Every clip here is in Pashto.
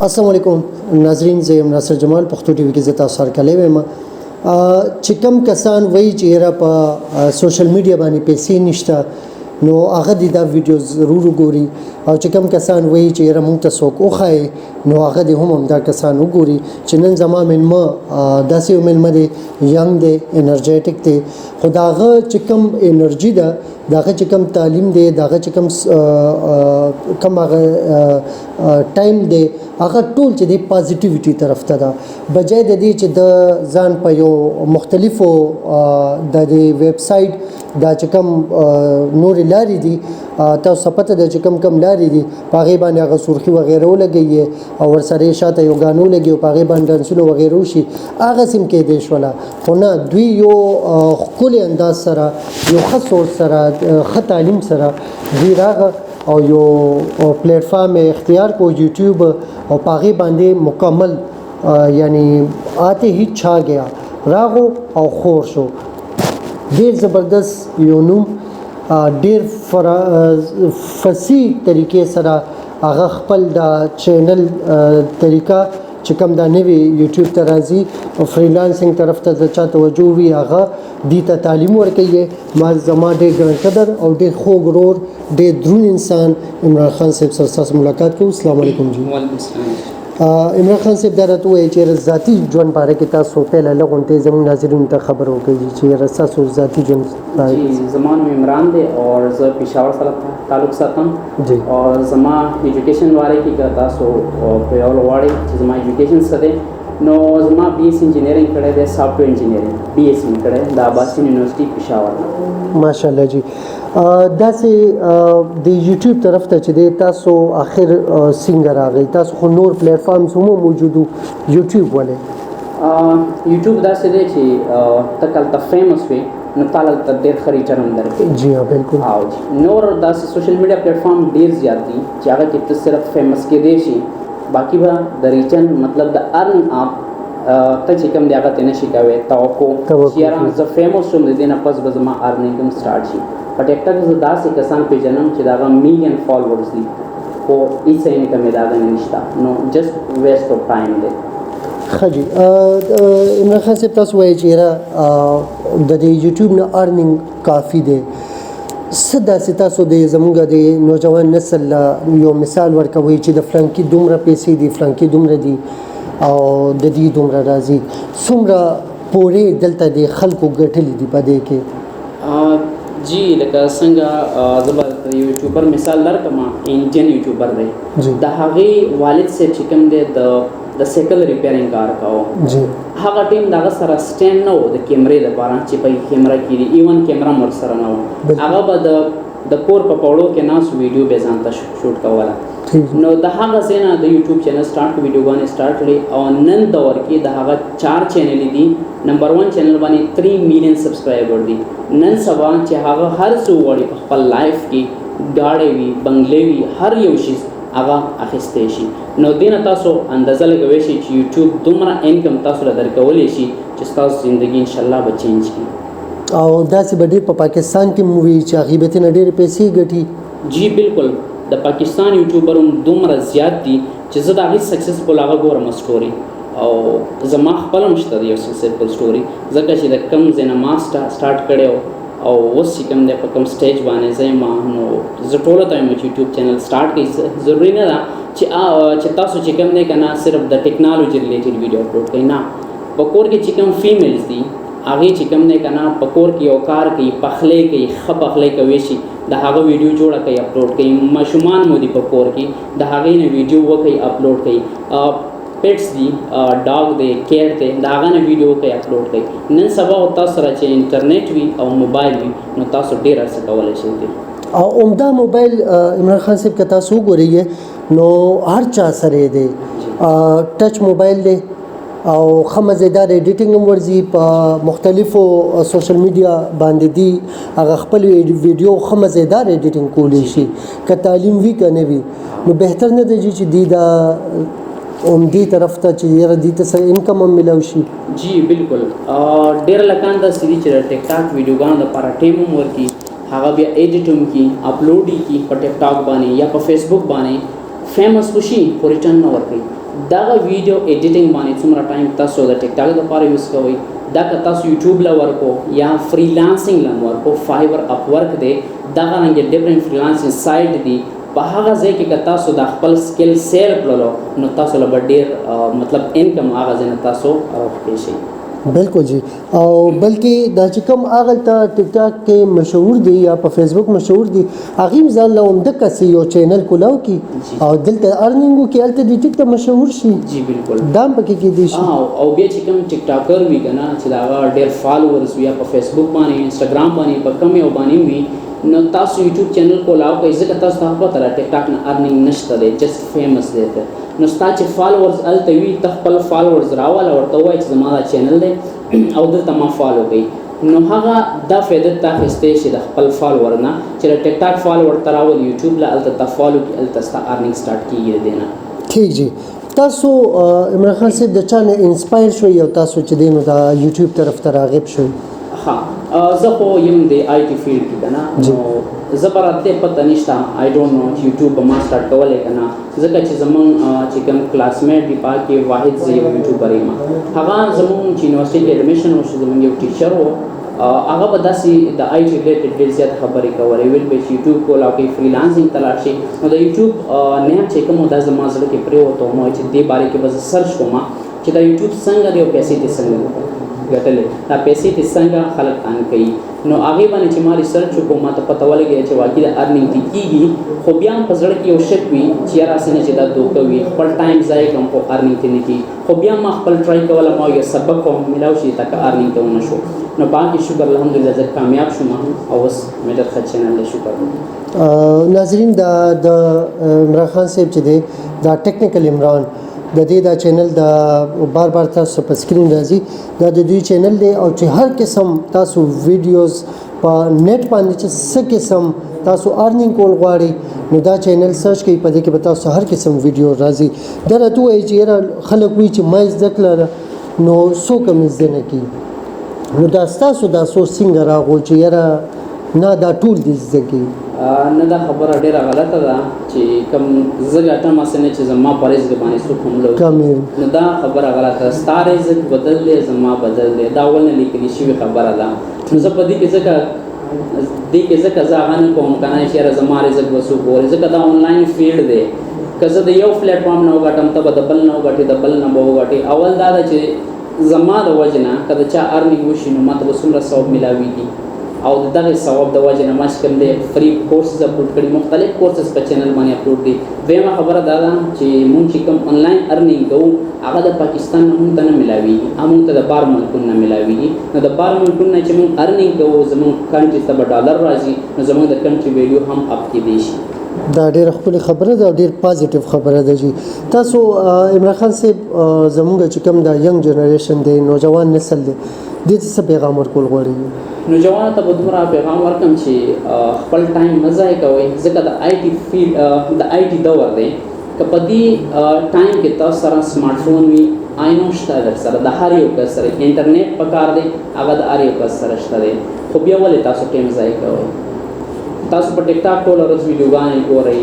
السلام علیکم ناظرین، زه یم ناصر جمال. پښتو ټي وي کې زه تاسو سره کلی ویم. چې کوم کسان وایي چې یاره په سوشل میډیا باندې پیسې نشته، نو هغه دې دا ویډیو ضرور وګوري. او چې کوم کسان وایي چې یاره موږ ته څوک وښایي، نو هغه دې هم همدا کسان وګوري. چې نن زما میلمه داسې یو میلمه دی، ینګ دی، انرژیټک دی، خو د هغه چې کوم انرژي ده، د هغه چې کوم تعلیم دی، د هغه چې کوم هغه ټایم دی، هغه ټول چې دی پازیټیویټي طرف ته ده. بجای د دې چې د ځان په یو مختلفو د دې ویب سایټ دا چې کوم نورې لارې دي، تاسو پته ده چې کوم لارې دي، په هغې باندې هغه سرخي وغیره ولګوي او ورسره یې شاته یو ګان ولګي او په هغې باندې ډانسونه وغیره وشي، هغسې هم کیدی شوله. خو نه، دوی یو ښکلی انداز سره، یو ښه سوچ سره، ښه تعلیم سره دوی راغه او یو پلیټفارم اختیار کو یوټیوب، او په هغې باندې مکمل یعنی آتے ہی چھا گیا، راغو او خور شو. ډیر زبردست یو نوم، ډیر فصیح طریقې سره هغه خپل د چینل طریقه چې کوم دا نوی یوټیوب ته راځي او فریلانسینګ طرف ته چا توجه وي، هغه دې ته تعلیم ورکوي. ما زما ډېر ګران قدر او ډېر خوږ ورور، ډېر دروند انسان عمران خان صاحب سره ستاسو ملاقات کوو. السلام علیکم جی. وعلیکم السلام. عمران خان صاحب دا راته ووایي چې ذاتي ژوند باره کې تاسو پهله لږ غونډې زموږ ناظرینو ته خبر وکړئ چې ستاسو ذاتي ژوند. جی زما نوم عمران دی اور زه پېښور سره تعلق ساتم. جی اور زما ایجوکیشن باره کې که تاسو پوهول غواړئ چې زما ایجوکیشن څه دی، نو زما بی ایس انجینرینګ کړی دی، سافټویر انجینرینګ بی ایس مې کړی د عباسین یونیورسټي پېښور. ماشاءالله جی. داسې د یوټیوب طرف ته چې دی تاسو آخر څنګه راغی؟ تاسو خو نور پلیټفارمز هم موجود وو، یوټیوب ولې؟ یوټیوب داسې دی چې ته هلته فیمس وې نو تا هلته ډېر ښه ریچر هم درکوي. جی ها بالکل. او نور داسې سوشل میډیا پلیټفارم ډېر زیات دي چې هغه کې ته صرف فیمس کېدی شي، باقي به د ریچن مطلب د ارننګ آپ ته چې کوم دی هغه ته نشي کوی. توقع چې یاره زه فیمس شوم، د دې نه پس به زما ارننګ هم سټارټ شي. په ټیک ټاک زه داسې کسان پېژنم چې د هغه میلیون فالوورز دي، خو هېڅ انکم یې د هغه نه نشته، نو جسټ ویسټ آف ټایم دی. ښه جي. عمران خان صاحب تاسو وایي چې یاره د دې یوټیوب نه ارننګ کافي دی. څه داسې تاسو د زموږ د نوجوان نسل یو مثال ورکوئ چې د فلانکي دومره پیسې دي، فلانکي دومره دي او د دې دومره راځي، څومره پورې دلته د خلکو ګټلي دي په دې کې؟ جی لکه څنګه زه به د یوټیوبر مثال درکړم، انډین یوټیوبر دی، د هغې والد صاحب چې کوم دی د سایکل ریپیرینګ کار کاوه. هغه ټیم د هغه سره سټینډ نه و د کیمرې لپاره چې په کیمره کې دي، ایون کیمره هم ورسره نه وه. هغه به د کور په پوړو کې ناست ویډیو به ځان ته شوټ کوله. نو د هغه ځای نه د یوټیوب چینل سټارټ کړو، ویډیوګانې سټارټ کړې او نن دور کې د هغه 4 چینلې دي. نمبر 1 چینل باندې 3 میلیون سبسکرایبر دي. نن سبا چې هغه هر څه وغواړي په خپل لایف کې، ګاډۍ وي، بنګلې وي، هر یو شي هغه اخیستی شي. نو دې نه تاسو اندازه لګولی شئ چې یوټیوب دومره انکم تاسو له درکولی شي چې ستاسو زندګي انشاءالله به چینج کړي. او داسې به ډېر په پاکستان کې هم وي چې هغې به ترېنه ډېرې پیسې ګټي. جی بالکل، د پاکستان یوټیوبر هم دومره زیات دي چې زه د هغې سکسسفل هغه ګورم سټوري، او زما خپل هم شته یو سکسسفل سټوري، ځکه چې د کوم ځای نه ما سټارټ کړی او اوس چې کوم دی په کوم سټیج باندې زه یم. نو زه ټولو ته وایم چې یوټیوب چینل سټارټ کړئ. ضروري نه ده چې تاسو چې کوم دی که نه صرف د ټیکنالوجي ریلیټډ ویډیو اپلوډ کړئ، نه، په کور کې چې کوم فیمیلز دي هغې چې کوم دی که نه په کور کې یو کار کوي، پخلی کوي، ښه پخلی کوی شي، د هغه ویډیو جوړه کوي، اپلوډ کوي. ماشومان مو دي په کور کې، د هغې نه ویډیو وکړئ، اپلوډ کوي. پیټس دي، ډاګ دی، کیټ دی، د هغه نه ویډیو کوي، اپلوډ کوي. نن سبا تاسو سره چې انټرنیټ وي او موبایل وي، نو تاسو ډېر څه کولی شئ. او عمده موبایل عمران خان صاحب که تاسو وګورئ نو هر چا سره دی، ټچ موبایل دی او ښه مزیدار ایډیټینګ هم ورځي، په مختلفو سوشل میډیا باندې دي، هغه خپل ویډیو ښه مزیدار ایډیټینګ کولی شي. که تعلیم وي که نه وي، نو بهتر نه دی چې دی دا عمدې طرف ته چې یاره دې ته څه انکم هم میلاو شي. جی بالکل، ډېر لکان داسې دي چې د ټیک ټاک ویډیوګانو دپاره ټیم هم ورکړي، هغه بیا ایډیټ هم کړي، اپلوډ یې کړي په ټیک ټاک باندې یا په فیسبوک باندې، فیمس وشي خو ریټرن نه ورکوي. دا ویډیو ایډیټینګ باندې څومره ټایم تاسو د ټیک ټاک لپاره یوز کوئ دا که تاسو یوټیوب لا ورکو یا فریلانسینګ لا ورکو فایبر اپ ورک دی دا غوښنه ډیفرنٹ فریلانسینګ سایت دی په هغه ځای کې که تاسو د خپل سکل سیل کړلو نو تاسو له ډېر مطلب انکم هغه ځای نه تاسو راوختی شئ بالکل جی او بلکې دا چې کوم هغه ته ټیک ټاک کې مشهور دي یا په فیسبوک مشهور دي هغه هم ځان له عمده کسي یو چینل کولاو کی او دلته ارنینګو کې الته د ټیک ته مشهور شي جی بالکل دا پکې کې دي شي او بیا چې کوم ټیک ټاکر وي کنه چې دا ډېر فالوورز وي په فیسبوک باندې انستګرام باندې په کم یو باندې وي نو تاسو یوټیوب چینل کولاو کوي ځکه تاسو ته پته را ټیک ټاک نه ارنینګ نشته دی جست فیمس دی نو ستا چې فالوورز الته وي ته خپل فالوورز راواله ورته وایي چې زما دا چینل دی او دلته ما فالو کړئ نو هغه دا فایده ته اخیستی شي د خپل فالوور نه چې د ټیک ټاک فالوور ته راول یوټیوب له الته ته فالو کړي الته ستا ارنینګ سټارټ کېږي د دې نه ٹھیک جی تاسو عمران خان صاحب د چا نه انسپایر شوئ او تاسو چې دی نو د یوټیوب طرف ته راغب شوئ ها زه خو یم د آی ټي فیلډ کې کنه نو زه به راته پته نشته آی ډونټ نو چې یوټیوب به ما سټارټ کولی که نه ځکه چې زمونږ چې کوم کلاسمیټ دی پا کې واحد زه یو یوټیوبر یم هغه زمونږ چې یونیورسټي کې ایډمیشن وشو زمونږ یو ټیچر و هغه به داسې د آی ټي ریلیټډ ډېر زیات خبرې کولې ویل به چې یوټیوب کولاو کوي فریلانسینګ ته لاړ شي نو د یوټیوب نه چې کوم دا زما زړه کې پرېوته نو چې دې باره کې به زه سرچ کوم چې دا یوټیوب څنګه دی او پیسې دې څنګه ګټلې دا پیسې دې څنګه خلک ان کوي نو هغې باندې چې ما ریسرچ وکړو ما ته پته ولګېده چې واقعي د ارنینګ دې کېږي خو بیا هم په زړه کې یو شک وي چې یاره هسې نه چې دا دوکه وي خپل ټایم ضایع کړم خو ارنینګ ته نه کېږي خو بیا ما خپل ټرای کوله ما یو سبق خو میلاو شي تاکه ارنینګ ته ونه شو نو په هغې شکر الحمدلله زه کامیاب شوم او اوس مې ډېر ښه چینل دی شکر ناظرین د عمران خان صاحب چې دی دا ټیکنیکل عمران د دې دا چینل د بار بار تاسو په سکرین راځي دا د دوی چینل دی او چې هر قسم تاسو ویډیوز په نیټ باندې چې څه قسم تاسو ارنینګ کول غواړئ نو دا چینل سرچ کړئ په دې کې به تاسو هر قسم ویډیو راځي دا راته وایي چې یاره خلک وایي چې ما زده کړله نو څوک هم زده نه کړي نو دا ستاسو دا سوچ څنګه راغو چې یاره نه دا ټول دې زده کړي نه دا خبره ډېره غلطه ده چې کوم زه ګټم هسې نه چې زما په رزق باندې څوک حمله نو دا خبره غلطه ده ستا رزق بدل دی زما بدل دی دا اول نه لیکلي شوې خبره ده نو زه په دې کې ځکه زه هغه نه کوم که نه چې یاره زما رزق به څوک وګوري ځکه دا آنلاین فیلډ دی که زه د یو پلیټفارم نه وګټم ته به د بل نه وګټې د بل نه به وګټې اول دا ده چې زما د وجې نه که د چا ارنینګ وشي نو ما ته به څومره ثواب میلاویږي او دغه ثواب د وجې نه ما چې کوم دی فری کورسز اپلوډ کړي مختلف کورسز په چینل باندې اپلوډ دي دویمه خبره دا ده چې مونږ چې کوم آنلاین ارنینګ کوو هغه د پاکستان نه مونږ ته نه میلاویږي مونږ ته د بار ملکونو نه میلاویږي نو د بار ملکونو نه چې مونږ ارنینګ کوو زمونږ کنټري ته به ډالر راځي نو زمونږ د کنټري ویلیو هم اپ کېدی شي دا ډېره ښکلې خبره ده او ډېر پازیټیو خبره ده جی تاسو عمران خان صاحب زموږ چې کوم دا ینګ جنریشن دی نوجوان نسل دی دې ته څه پیغام ورکول غواړئ نوجوانو ته به دومره پیغام ورکړم چې خپل ټایم مه ضایع کوئ ځکه د آی ټي فیلډ د آی ټي دور دی که په دې ټایم کې تاسو سره سمارټ فون وي آینو شته در سره د هر یو کس سره انټرنیټ پکار دی هغه د هر یو کس سره شته دی خو بیا ولې تاسو ټایم ضایع کوئ تاسو په ټیک ټاک ټوله ورځ ویډیوګانې ګورئ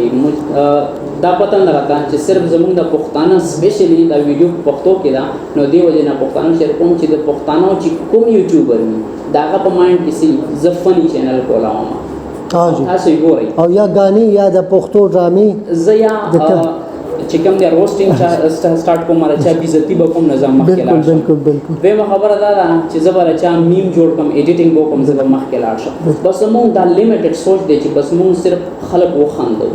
دا پته نه راته چې صرف زموږ د پښتانه سپیشلی دا ویډیو په پښتو کې ده نو دې وجې نه پښتانه شیر کوم چې د پښتانو چې کوم یوټیوبر وي د هغه په مایند کې سي زه فني چینل کولاوم تاسو یې ګورئ او یا غانې یا د پښتو ډرامې زه یا چې کوم دی روسټینګ سٹارټ کوم را چا بیزتی به کوم نظام مخکې لاړ شم بالکل دویمه خبره دا ده چې زه به چا میم جوړ کوم ایډیټینګ به کوم زه به مخکې لاړ شم بس موږ دا لیمیټډ سوچ دی چې بس موږ صرف خلک وخاندو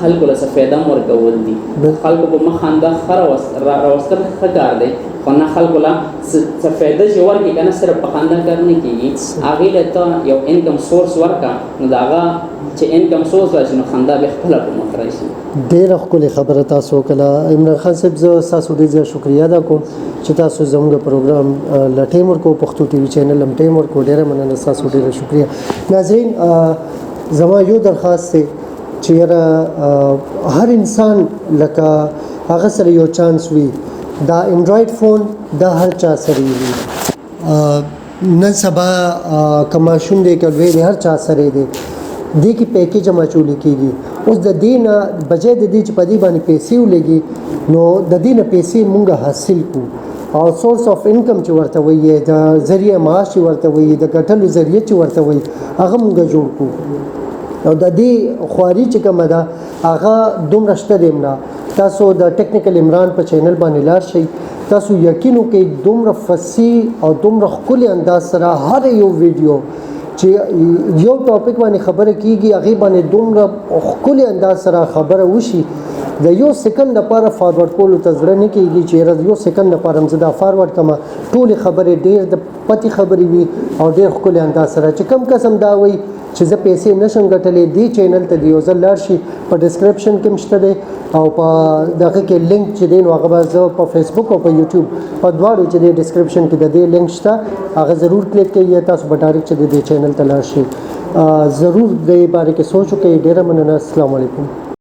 خلکو له څه فایده هم ورکول دي خلکو به مه خانده ښه راوستل ښه کار دی خو نه خلکو له څه فایده چې ورکړي که نه صرف په خندا کار نه کېږي هغې له ته یو انکم سورس ورکړه نو د هغه چې انکم سورس راشي نو خندا بیا خپله په مخ راشي ډېره ښکلې خبره تاسو وکړه عمران خان صاحب زه ستاسو ډېر زیات شکریه ادا کوم چې تاسو زموږ پروګرام له ټایم ورکړو پښتو ټي وي چینل هم ټایم ورکړو ډېره مننه ستاسو ډېره شکریه ناظرین زما یو درخواست دی چې یاره هر انسان لکه هغه سره یو چانس وي دا انډرایډ فون دا هر چا سره وي نن سبا که ماشوم دی که لوی دی هر چا سره دی دې کې پیکیج هم اچولی کېږي اوس د دې نه بجای د دې چې په دې باندې پیسې ولګي نو د دې نه پیسې مونږ حاصل کو او سورس اف انکم چې ورته وایي د ذریعہ معاش چې ورته وایي د ګټلو ذریعہ چې ورته وایي هغه مونږ جوړ کو او د دې خواري چې کومه ده هغه دومره شته دی نه تاسو د ټیکنیکل عمران په چینل باندې لاړ شئ تاسو یقین وکړئ دومره فصیح او دومره ښکلي انداز سره هر یو ویډیو چې یو ټاپک باندې خبره کیږي هغه باندې دومره ښکلي انداز سره خبره وشي د یو سکند لپاره فارورډ کولو ته زړه نه کیږي چې یو سکند لپاره هم زه دا فارورډ کما ټولې خبرې ډېر د پتی خبرې وي او ډېر ښکلي انداز سره چې کم قسم دا وایي چې زه پیسې نشم ګټلی دې چینل ته دی یو ځل لاړ شي په ډسکرپشن کې هم شته دی او په دغه کې لینک چې دی نو هغه به زه په فیسبوک او په یوټیوب په دواړو چې دی ډسکرپشن کې د دې لینک شته هغه ضرور کلیک کړئ تاسو به ډایرکټ چې دی چینل ته لاړ شي ضرور دې باره کې سوچ وکړئ ډېره مننه السلام علیکم